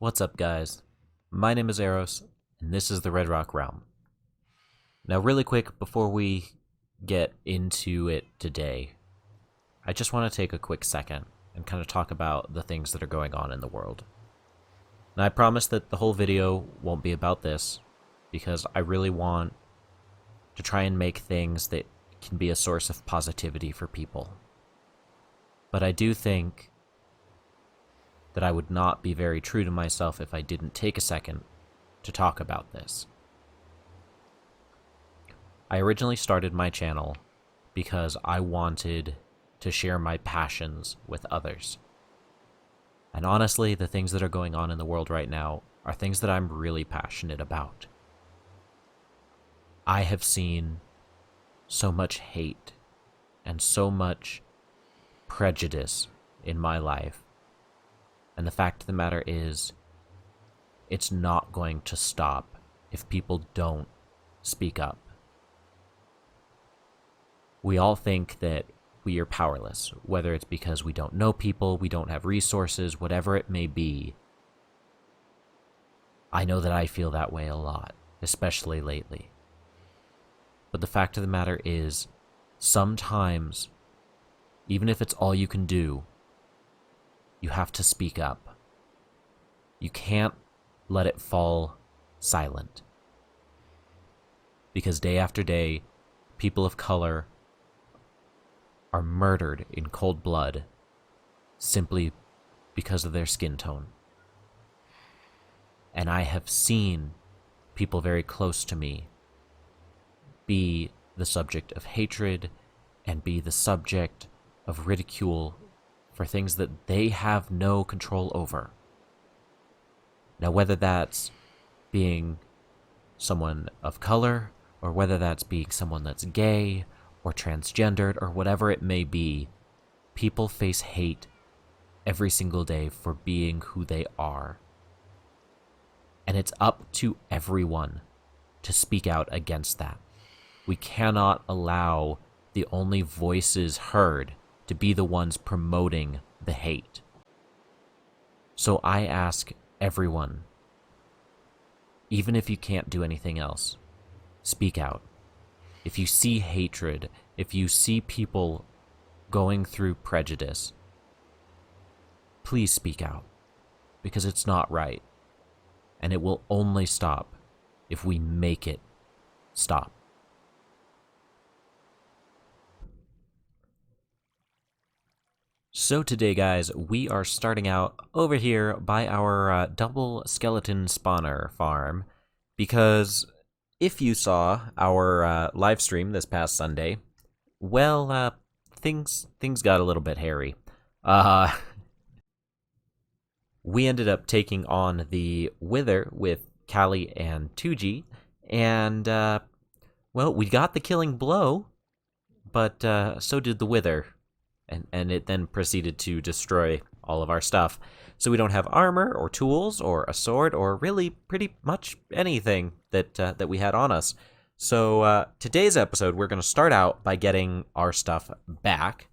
What's up, guys? My name is Eros, and this is the Redrock Realm. Now, really quick, before we get into it today, I just want to take a quick second and kind of talk about the things that are going on in the world. Now, I promise that the whole video won't be about this, because I really want to try and make things that can be a source of positivity for people. But I do think that I would not be very true to myself if I didn't take a second to talk about this. I originally started my channel because I wanted to share my passions with others. And honestly, the things that are going on in the world right now are things that I'm really passionate about. I have seen so much hate and so much prejudice in my life. And the fact of the matter is, it's not going to stop if people don't speak up. We all think that we are powerless, whether it's because we don't know people, we don't have resources, whatever it may be. I know that I feel that way a lot, especially lately. But the fact of the matter is, sometimes, even if it's all you can do, you have to speak up. You can't let it fall silent. Because day after day, people of color are murdered in cold blood simply because of their skin tone. And I have seen people very close to me be the subject of hatred and be the subject of ridicule for things that they have no control over. Now, whether that's being someone of color, or whether that's being someone that's gay, or transgendered, or whatever it may be, people face hate every single day for being who they are. And it's up to everyone to speak out against that. We cannot allow the only voices heard to be the ones promoting the hate. So I ask everyone, even if you can't do anything else, speak out. If you see hatred, if you see people going through prejudice, please speak out, because it's not right. And it will only stop if we make it stop. So today, guys, we are starting out over here by our double skeleton spawner farm, because if you saw our live stream this past Sunday, well, things got a little bit hairy. We ended up taking on the Wither with Cali and Touji, and well, we got the killing blow, but so did the Wither. And it then proceeded to destroy all of our stuff. So we don't have armor or tools or a sword or really pretty much anything that we had on us. So today's episode, we're going to start out by getting our stuff back.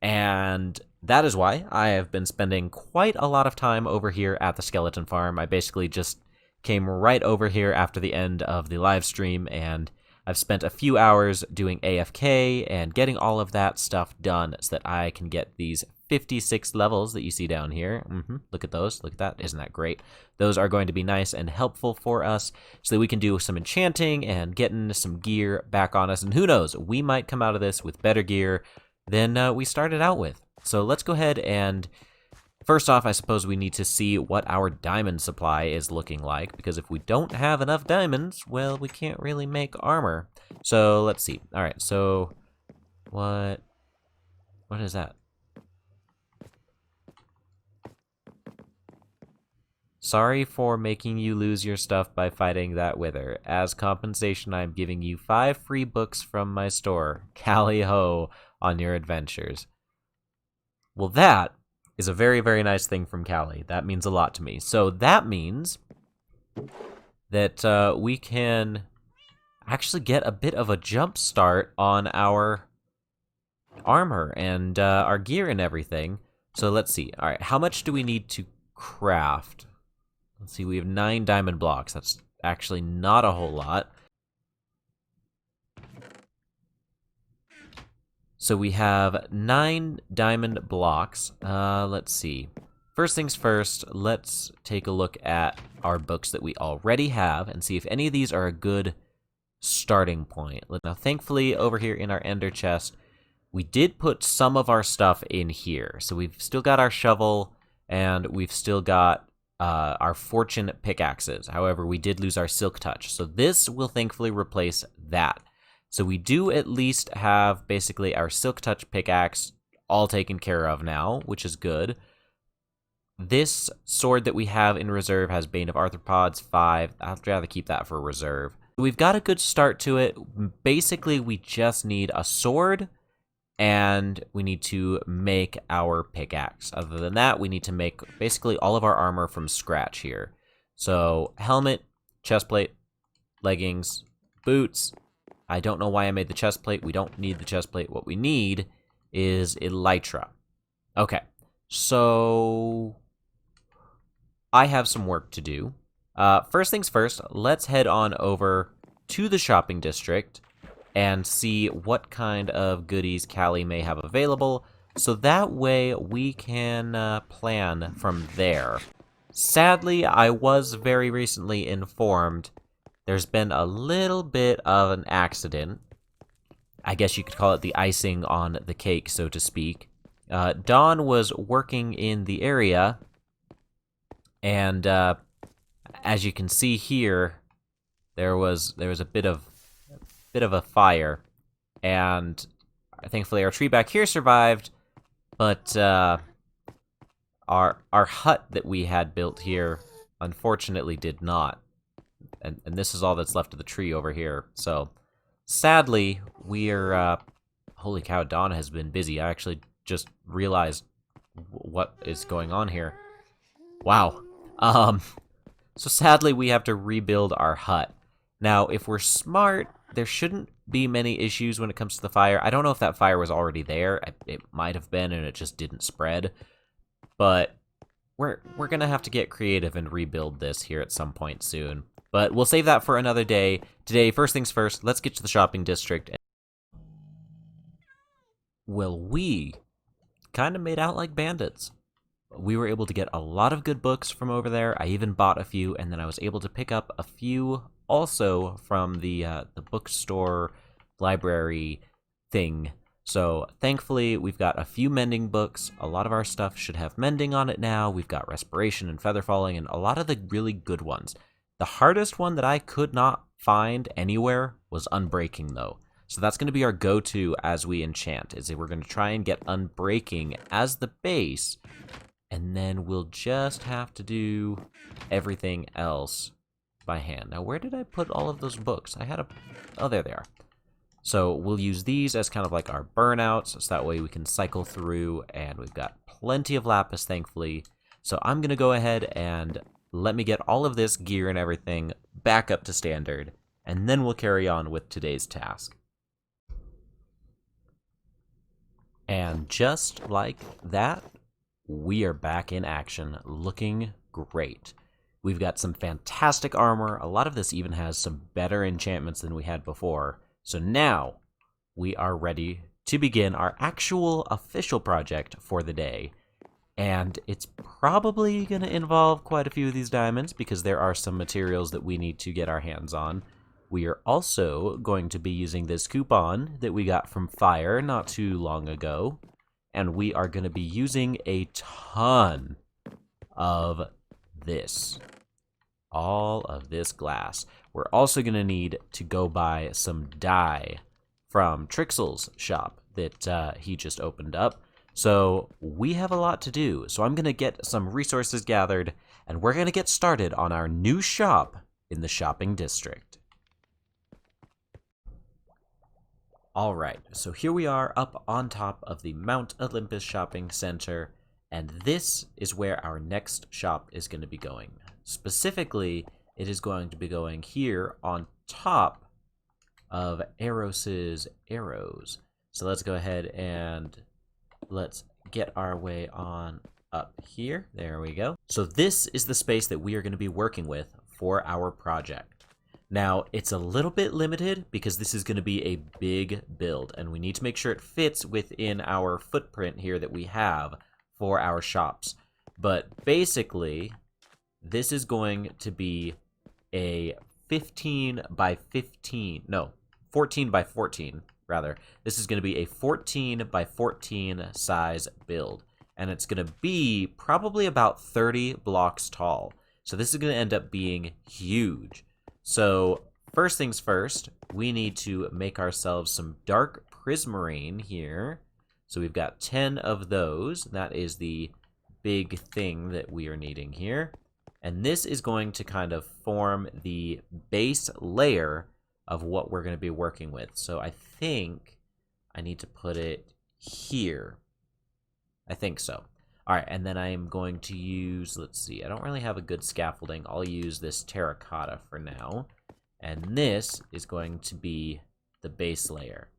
And that is why I have been spending quite a lot of time over here at the skeleton farm. I basically just came right over here after the end of the live stream, and I've spent a few hours doing AFK and getting all of that stuff done so that I can get these 56 levels that you see down here. Look at those. Look at that. Isn't that great? Those are going to be nice and helpful for us so that we can do some enchanting and getting some gear back on us. And who knows, we might come out of this with better gear than we started out with. So let's go ahead and first off, I suppose we need to see what our diamond supply is looking like, because if we don't have enough diamonds, well, we can't really make armor. So let's see. All right, so what is that? Sorry for making you lose your stuff by fighting that Wither. As compensation, I'm giving you 5 free books from my store. Cali ho on your adventures. Well, that is a very, very nice thing from Cali. That means a lot to me. So that means that we can actually get a bit of a jump start on our armor and our gear and everything. So let's see. All right, how much do we need to craft? Let's see, we have 9 diamond blocks. That's actually not a whole lot. So we have 9 diamond blocks. Let's see. First things first, let's take a look at our books that we already have and see if any of these are a good starting point. Now, thankfully, over here in our ender chest, we did put some of our stuff in here. So we've still got our shovel, and we've still got our fortune pickaxes. However, we did lose our silk touch. So this will thankfully replace that. So we do at least have basically our silk touch pickaxe all taken care of now, which is good. This sword that we have in reserve has Bane of Arthropods 5. I'd rather keep that for reserve. We've got a good start to it. Basically, we just need a sword, and we need to make our pickaxe. Other than that, we need to make basically all of our armor from scratch here. So, helmet, chestplate, leggings, boots. I don't know why I made the chestplate. We don't need the chestplate. What we need is elytra. Okay, so I have some work to do. First things first, let's head on over to the shopping district and see what kind of goodies Cali may have available, so that way we can plan from there. Sadly, I was very recently informed there's been a little bit of an accident. I guess you could call it the icing on the cake, so to speak. Dawne was working in the area, and as you can see here, there was a bit of a fire, and thankfully our tree back here survived, but our hut that we had built here unfortunately did not. And this is all that's left of the tree over here. So sadly, we're holy cow, Dawne has been busy. I actually just realized what is going on here. Wow. So sadly, we have to rebuild our hut. Now, if we're smart, there shouldn't be many issues when it comes to the fire. I don't know if that fire was already there. It might have been, and it just didn't spread. But we're gonna have to get creative and rebuild this here at some point soon. But we'll save that for another day. Today, first things first, let's get to the shopping district. Well, we kind of made out like bandits. We were able to get a lot of good books from over there. I even bought a few, and then I was able to pick up a few also from the bookstore library thing. So thankfully, we've got a few mending books. A lot of our stuff should have mending on it now. We've got respiration and feather falling, and a lot of the really good ones. The hardest one that I could not find anywhere was unbreaking, though. So that's going to be our go-to as we enchant, is that we're going to try and get unbreaking as the base, and then we'll just have to do everything else by hand. Now, where did I put all of those books? I had a... Oh, there they are. So we'll use these as kind of like our burnouts, so that way we can cycle through, and we've got plenty of lapis, thankfully. So I'm going to go ahead and let me get all of this gear and everything back up to standard, and then we'll carry on with today's task. And just like that, we are back in action, looking great. We've got some fantastic armor. A lot of this even has some better enchantments than we had before. So now we are ready to begin our actual official project for the day. And it's probably going to involve quite a few of these diamonds because there are some materials that we need to get our hands on. We are also going to be using this coupon that we got from Fire not too long ago. And we are going to be using a ton of this. All of this glass. We're also going to need to go buy some dye from Trixelz shop that he just opened up. So we have a lot to do. So I'm going to get some resources gathered, and we're going to get started on our new shop in the shopping district. All right, so here we are up on top of the Mount Olympus shopping center, and this is where our next shop is going to be going. Specifically, it is going to be going here on top of Eros Eros. So let's go ahead and let's get our way on up here. There we go. So this is the space that we are going to be working with for our project. Now, it's a little bit limited because this is going to be a big build, and we need to make sure it fits within our footprint here that we have for our shops. But basically, this is going to be a 14 by 14, rather. This is going to be a 14 by 14 size build, and it's going to be probably about 30 blocks tall. So this is going to end up being huge. So first things first, we need to make ourselves some dark prismarine here. So we've got 10 of those. That is the big thing that we are needing here. And this is going to kind of form the base layer of what we're going to be working with. So I think I need to put it here. I think so. All right, and then I am going to use, let's see, I don't really have a good scaffolding. I'll use this terracotta for now. And this is going to be the base layer.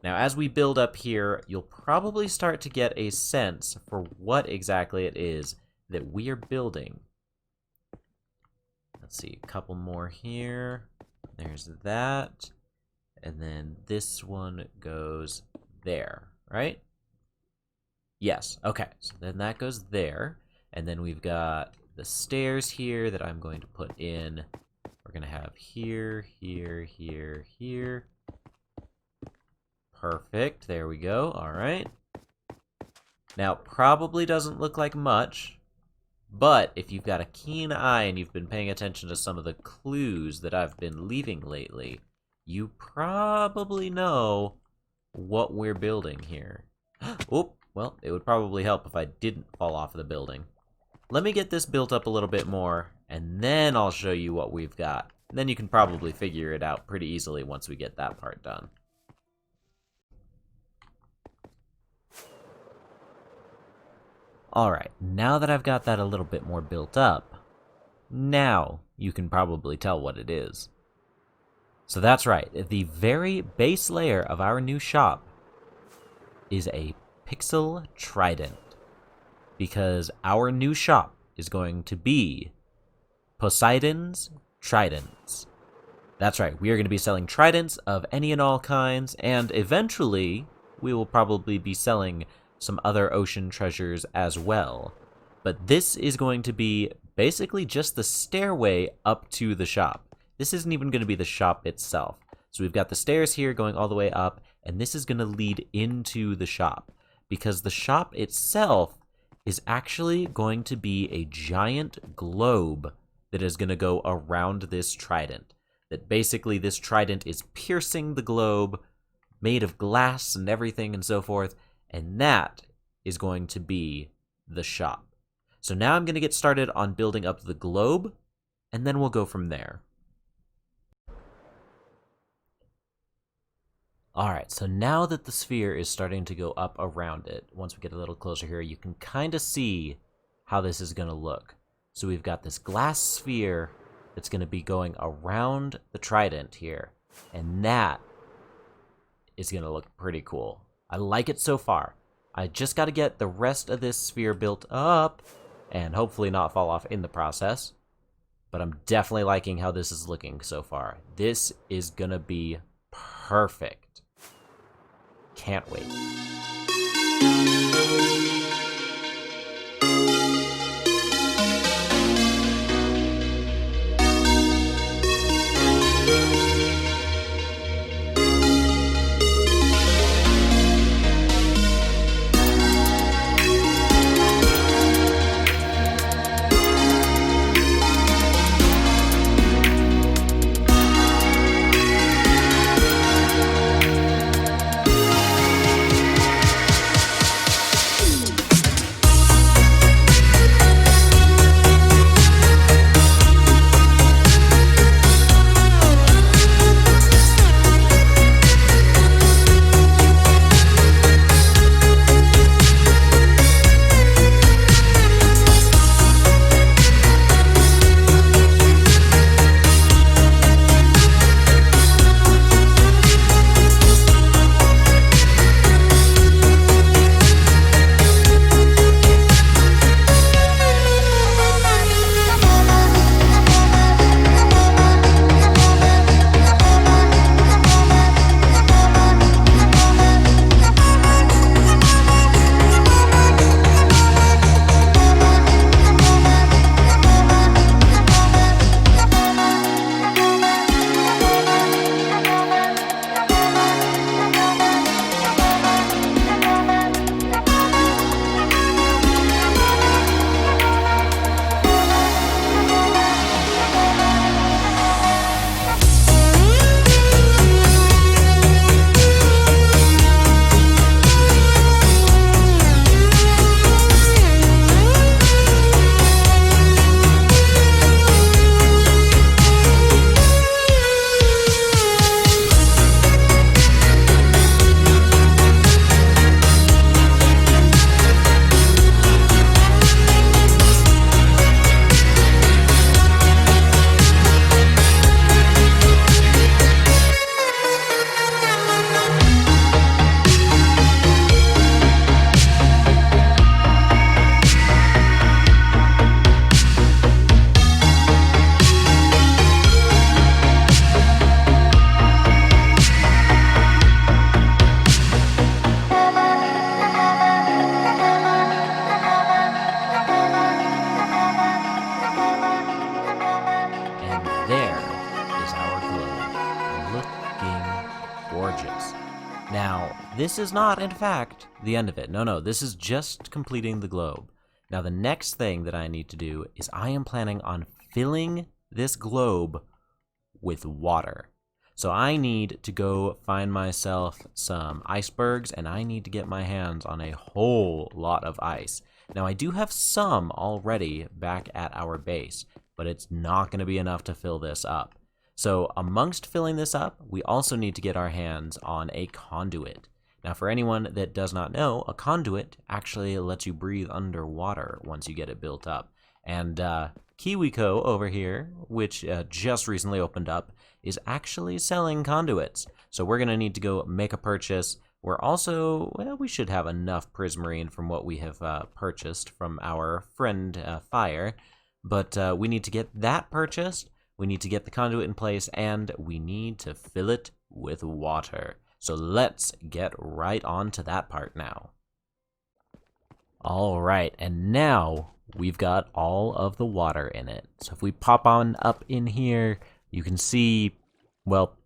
Now, as we build up here, you'll probably start to get a sense for what exactly it is that we are building. Let's see, a couple more here. There's that. And then this one goes there, right? Yes, okay. So then that goes there. And then we've got the stairs here that I'm going to put in. We're going to have here, here, here, here. Perfect. There we go. All right. Now, probably doesn't look like much, but if you've got a keen eye and you've been paying attention to some of the clues that I've been leaving lately, you probably know what we're building here. Oh, well, it would probably help if I didn't fall off of the building. Let me get this built up a little bit more, and then I'll show you what we've got. And then you can probably figure it out pretty easily once we get that part done. Alright, now that I've got that a little bit more built up, now you can probably tell what it is. So that's right, the very base layer of our new shop is a pixel trident. Because our new shop is going to be Poseidons Tridents. That's right, we are going to be selling tridents of any and all kinds, and eventually we will probably be selling some other ocean treasures as well. But this is going to be basically just the stairway up to the shop. This isn't even going to be the shop itself. So we've got the stairs here going all the way up, and this is going to lead into the shop. Because the shop itself is actually going to be a giant globe that is going to go around this trident. That basically this trident is piercing the globe, made of glass and everything and so forth, and that is going to be the shop. So now I'm going to get started on building up the globe, and then we'll go from there. Alright, so now that the sphere is starting to go up around it, once we get a little closer here, you can kind of see how this is going to look. So we've got this glass sphere that's going to be going around the trident here, and that is going to look pretty cool. I like it so far. I just got to get the rest of this sphere built up, and hopefully not fall off in the process. But I'm definitely liking how this is looking so far. This is going to be perfect. Can't wait. this is not, in fact, the end of it. No, this is just completing the globe. Now, the next thing that I need to do is I am planning on filling this globe with water. So I need to go find myself some icebergs, and I need to get my hands on a whole lot of ice. Now, I do have some already back at our base, but it's not going to be enough to fill this up. So amongst filling this up, we also need to get our hands on a conduit. Now, for anyone that does not know, a conduit actually lets you breathe underwater once you get it built up. And KiwiCo over here, which just recently opened up, is actually selling conduits. So we're going to need to go make a purchase. We're also, well, we should have enough prismarine from what we have purchased from our friend Fire. But we need to get that purchased, we need to get the conduit in place, and we need to fill it with water. So let's get right on to that part now. All right, and now we've got all of the water in it. So if we pop on up in here, you can see, well,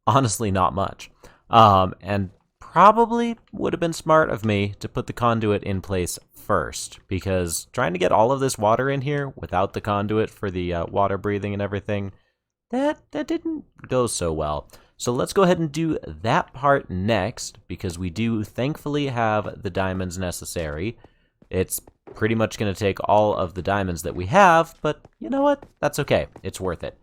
honestly, not much. And probably would have been smart of me to put the conduit in place first, because trying to get all of this water in here without the conduit for the water breathing and everything, that didn't go so well. So let's go ahead and do that part next, because we do thankfully have the diamonds necessary. It's pretty much going to take all of the diamonds that we have, but you know what? That's okay. It's worth it.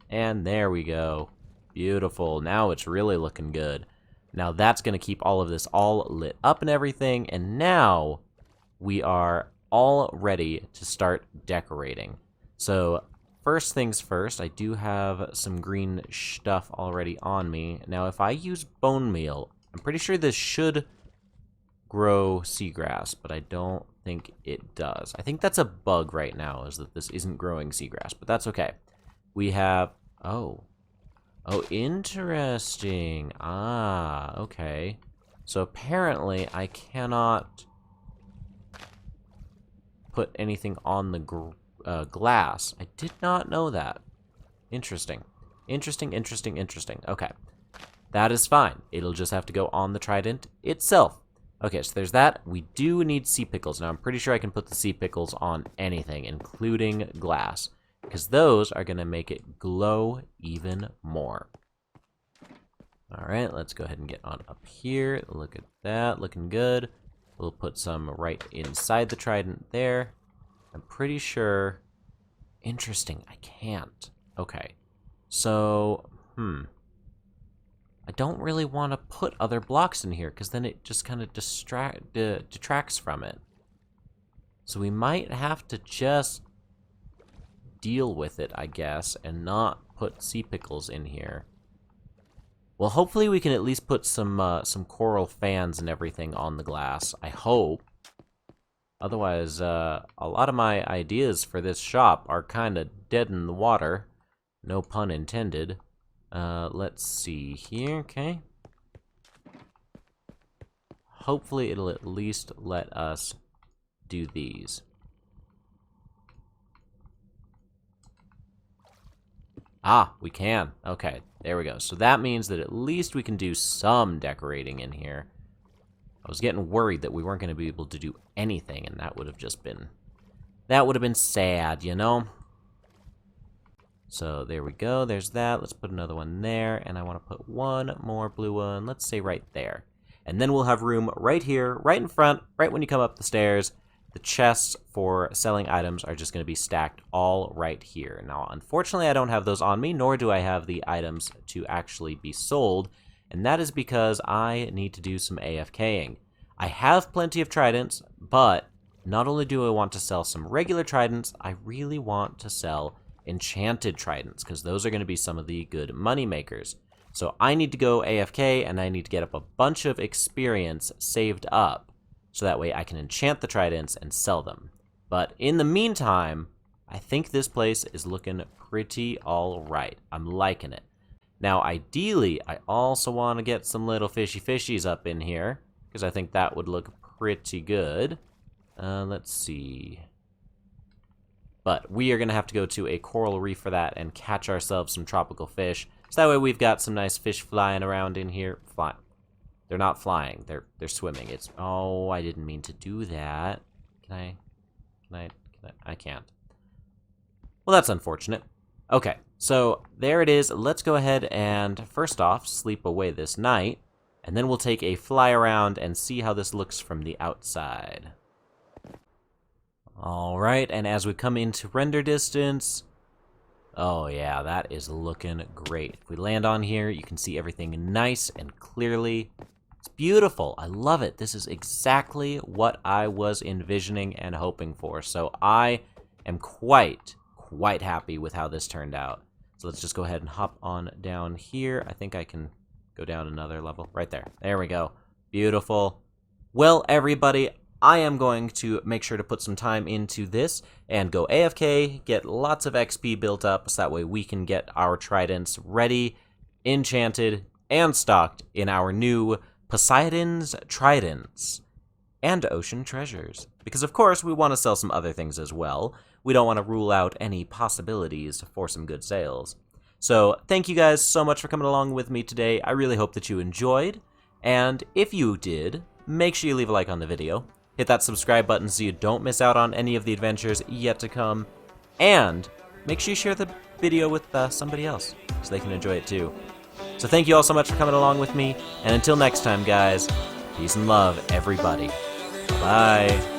And there we go. Beautiful. Now it's really looking good. Now that's going to keep all of this all lit up and everything, and now we are all ready to start decorating. So first things first, I do have some green stuff already on me. Now if I use bone meal, I'm pretty sure this should grow seagrass, but I don't think it does. I think that's a bug right now, is that this isn't growing seagrass, but that's okay. We have, oh, interesting. Ah, okay. So apparently I cannot put anything on the glass. I did not know that. Interesting. Interesting. Okay. That is fine. It'll just have to go on the trident itself. Okay, so there's that. We do need sea pickles. Now, I'm pretty sure I can put the sea pickles on anything, including glass, because those are going to make it glow even more. All right, let's go ahead and get on up here. Look at that, looking good. We'll put some right inside the trident there. I'm pretty sure... Interesting, I can't. Okay, so, I don't really want to put other blocks in here, because then it just kind of detracts from it. So we might have to just deal with it, I guess, and not put sea pickles in here. Well, hopefully we can at least put some coral fans and everything on the glass. I hope. Otherwise, a lot of my ideas for this shop are kind of dead in the water. No pun intended. Let's see here, okay. Hopefully it'll at least let us do these. Ah, we can. Okay, there we go. So that means that at least we can do some decorating in here. I was getting worried that we weren't going to be able to do anything, and that would have just been... That would have been sad, you know? So there we go. There's that. Let's put another one there, and I want to put one more blue one. Let's say right there. And then we'll have room right here, right in front, right when you come up the stairs. The chests for selling items are just going to be stacked all right here. Now, unfortunately, I don't have those on me, nor do I have the items to actually be sold, and that is because I need to do some AFKing. I have plenty of tridents, but not only do I want to sell some regular tridents, I really want to sell enchanted tridents, because those are going to be some of the good money makers. So I need to go AFK, and I need to get up a bunch of experience saved up, so that way I can enchant the tridents and sell them. But in the meantime, I think this place is looking pretty alright. I'm liking it. Now, ideally, I also want to get some little fishies up in here, because I think that would look pretty good. Let's see. But we are going to have to go to a coral reef for that and catch ourselves some tropical fish. So that way we've got some nice fish flying around in here. They're not flying. They're swimming. It's... Oh, I didn't mean to do that. Can I... I can't. Well, that's unfortunate. Okay, so there it is. Let's go ahead and, first off, sleep away this night. And then we'll take a fly around and see how this looks from the outside. Alright, and as we come into render distance... Oh yeah, that is looking great. If we land on here, you can see everything nice and clearly. It's beautiful. I love it. This is exactly what I was envisioning and hoping for. So I am quite happy with how this turned out. So let's just go ahead and hop on down here. I think I can go down another level. Right there. There we go. Beautiful. Well, everybody, I am going to make sure to put some time into this and go AFK, get lots of XP built up, so that way we can get our tridents ready, enchanted, and stocked in our new Poseidons Tridents and ocean treasures. Because of course we want to sell some other things as well. We don't want to rule out any possibilities for some good sales. So thank you guys so much for coming along with me today. I really hope that you enjoyed. And if you did, make sure you leave a like on the video. Hit that subscribe button so you don't miss out on any of the adventures yet to come. And make sure you share the video with somebody else so they can enjoy it too. So thank you all so much for coming along with me. And until next time, guys, peace and love, everybody. Bye.